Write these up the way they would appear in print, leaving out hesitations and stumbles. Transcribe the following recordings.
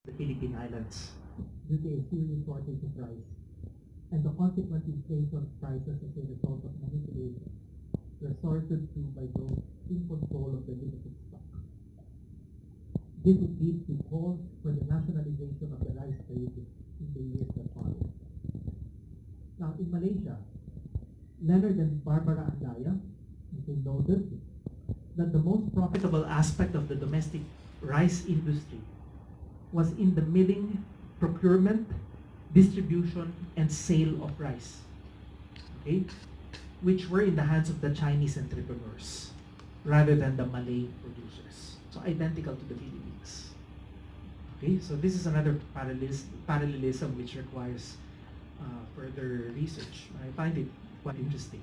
the Philippine Islands. Due to a serious shortage of rice and the consequent inflation of prices as a result of manipulation resorted to by those in control of the limited stock. This would lead to calls for the nationalization of the rice trade in the years that followed. Now, in Malaysia, Leonard and Barbara Andaya noted That the most profitable aspect of the domestic rice industry was in the milling, procurement, distribution, and sale of rice, okay, which were in the hands of the Chinese entrepreneurs rather than the Malay producers. So identical to the Philippines. Okay, so this is another parallelism which requires further research. I find it quite interesting.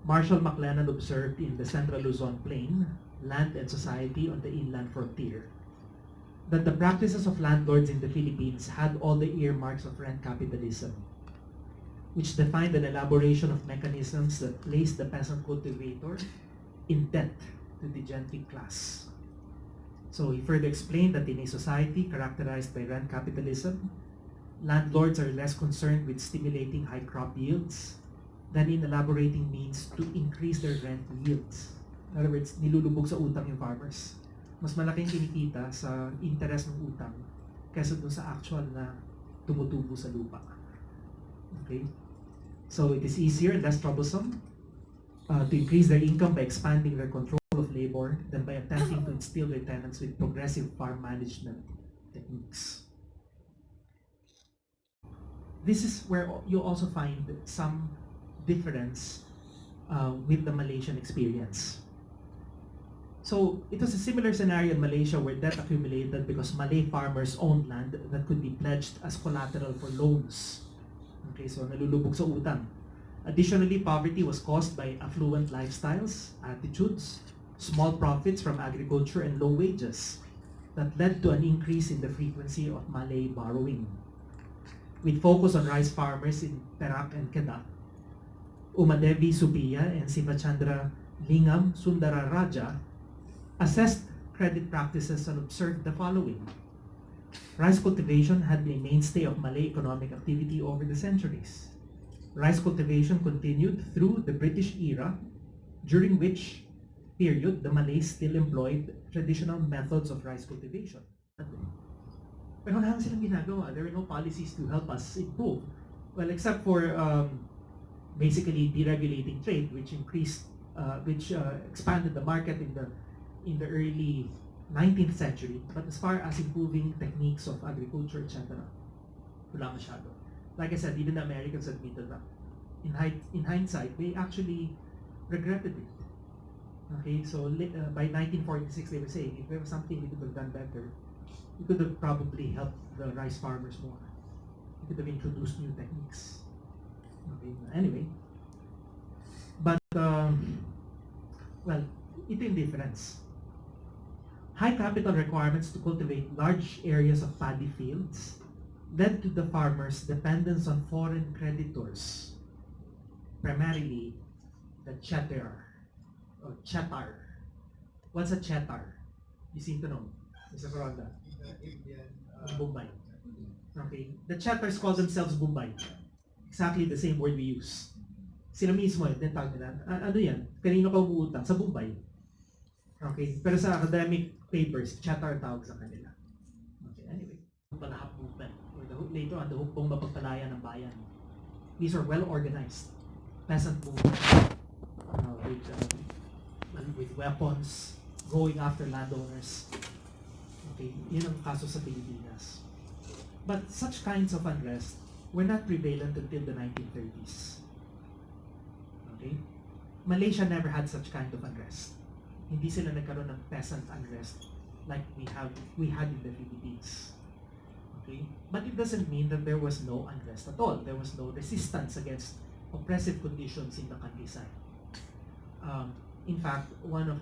Marshall McLennan observed in the Central Luzon Plain, Land and Society on the Inland Frontier, that the practices of landlords in the Philippines had all the earmarks of rent capitalism, which defined an elaboration of mechanisms that placed the peasant cultivator in debt to the gentry class. So he further explained that in a society characterized by rent capitalism, landlords are less concerned with stimulating high crop yields than in elaborating means to increase their rent yields. In other words, nilulubog sa utang yung farmers. Mas malaking kinikita sa interest ng utang kaysa dun sa actual na tumutubo sa lupa. Okay? So it is easier and less troublesome to increase their income by expanding their control of labor than by attempting to instill their tenants with progressive farm management techniques. This is where you also find some difference with the Malaysian experience. So it was a similar scenario in Malaysia where debt accumulated because Malay farmers owned land that could be pledged as collateral for loans. Okay, so nalulubog sa utang. Additionally, poverty was caused by affluent lifestyles, attitudes, small profits from agriculture, and low wages that led to an increase in the frequency of Malay borrowing. With focus on rice farmers in Perak and Kedah, Umadevi Subiya and Sivachandra Lingam Sundararaja assessed credit practices and observed the following. Rice cultivation had been a mainstay of Malay economic activity over the centuries. Rice cultivation continued through the British era, during which period the Malays still employed traditional methods of rice cultivation. Pero wala silang ginagawa. There were no policies to help us improve. Well, except for basically deregulating trade, which expanded the market in the early 19th century. But as far as improving techniques of agriculture, etc., wala masyado. Like I said, even the Americans admitted that. In hindsight, they actually regretted it. Okay, so by 1946, they were saying if there was something we could have done better, we could have probably helped the rice farmers more. We could have introduced new techniques. Okay, anyway, but well, ito yung difference. High capital requirements to cultivate large areas of paddy fields led to the farmers' dependence on foreign creditors, primarily the chetar or chetar. What's a chetar? You seem to know, Mr. Faronda. Bombay. Okay, the chetars call themselves Bombay. Exactly the same word we use. Sila mismo yung tawag nila. Ano yan? Kanino ka umuutang? Sa Bombay. Okay, pero sa academic papers, chetar tawag sa kanila. Okay, anyway. Palahap movement, or later on, the hukbong mapagpalaya ng bayan. These are well-organized peasant movement with weapons, going after landowners. Okay, yun ang kaso sa Pilipinas. But such kinds of unrest were not prevalent until the 1930s. Okay? Malaysia never had such kind of unrest. Hindi sila nagkaroon ng peasant unrest like we had in the Philippines. Okay? But it doesn't mean that there was no unrest at all. There was no resistance against oppressive conditions in the countryside. In fact, one of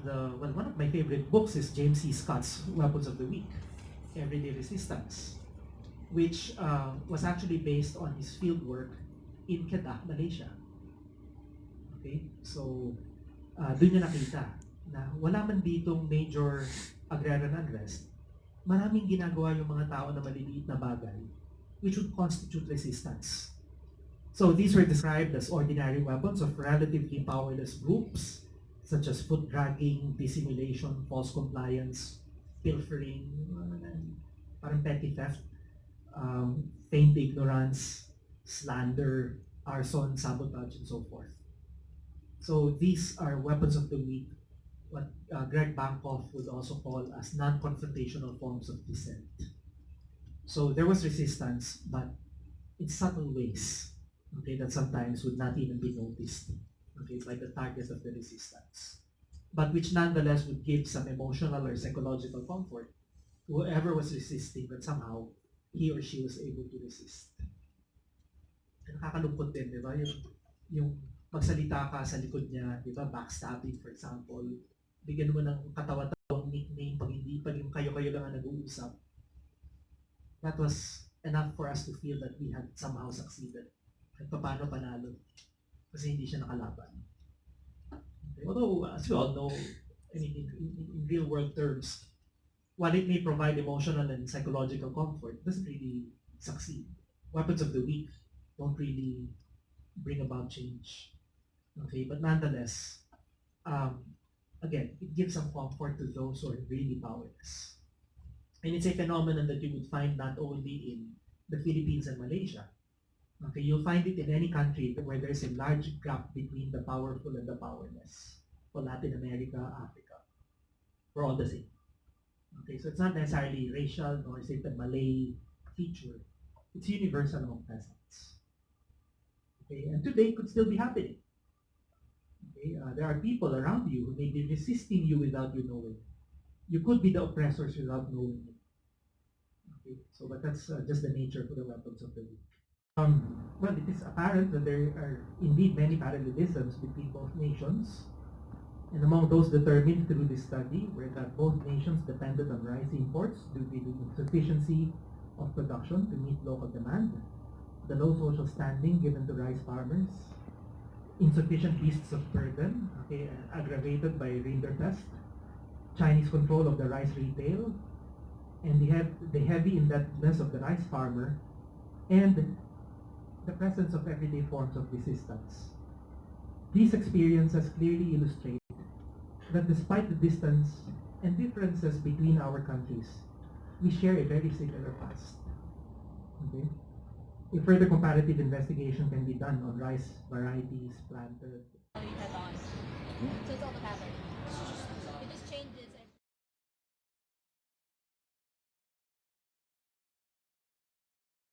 my favorite books is James C. Scott's Weapons of the Weak, Everyday Resistance, which was actually based on his field work in Kedah, Malaysia. Okay, so doon niya nakita na wala man ditong major agrarian unrest, maraming ginagawa yung mga tao na maliliit na bagay which would constitute resistance. So these were described as ordinary weapons of relatively powerless groups such as foot dragging, dissimulation, false compliance, pilfering, parang petty theft, feigned ignorance, slander, arson, sabotage, and so forth. So these are weapons of the weak, what Greg Bankoff would also call as non-confrontational forms of dissent. So there was resistance, but in subtle ways, okay, that sometimes would not even be noticed, okay, by the target of the resistance, but which nonetheless would give some emotional or psychological comfort to whoever was resisting, that somehow he or she was able to resist. Nakakalungkot din, di ba? Yung magsalita ka sa likod niya, di ba? Backstabbing, for example. Bigyan mo ng katawa-tawang nickname pag yung kayo-kayo lang ang nag-uusap. That was enough for us to feel that we had somehow succeeded. At paano panalo? Kasi hindi siya nakalaban. Okay. Although, as we all know, I mean, in real world terms, while it may provide emotional and psychological comfort, it doesn't really succeed. Weapons of the weak don't really bring about change. Okay, but nonetheless, again, it gives some comfort to those who are really powerless. And it's a phenomenon that you would find not only in the Philippines and Malaysia. Okay, you'll find it in any country where there's a large gap between the powerful and the powerless. For Latin America, Africa, we're all the same. Okay, so it's not necessarily racial nor is it a Malay feature. It's universal among peasants. Okay, and today it could still be happening. Okay, there are people around you who may be resisting you without you knowing. You could be the oppressors without knowing it. Okay, so but that's just the nature of the weapons of the weak. Well, it is apparent that there are indeed many parallelisms between both nations, and among those determined through this study were that both nations depended on rice imports due to the insufficiency of production to meet local demand, the low social standing given to rice farmers, insufficient beasts of burden, okay, aggravated by reindeer pest, Chinese control of the rice retail, and the heavy indebtedness of the rice farmer, and the presence of everyday forms of resistance. These experiences clearly illustrate that despite the distance and differences between our countries, we share a very similar past. Okay? A further comparative investigation can be done on rice varieties planted. So it's all the pattern.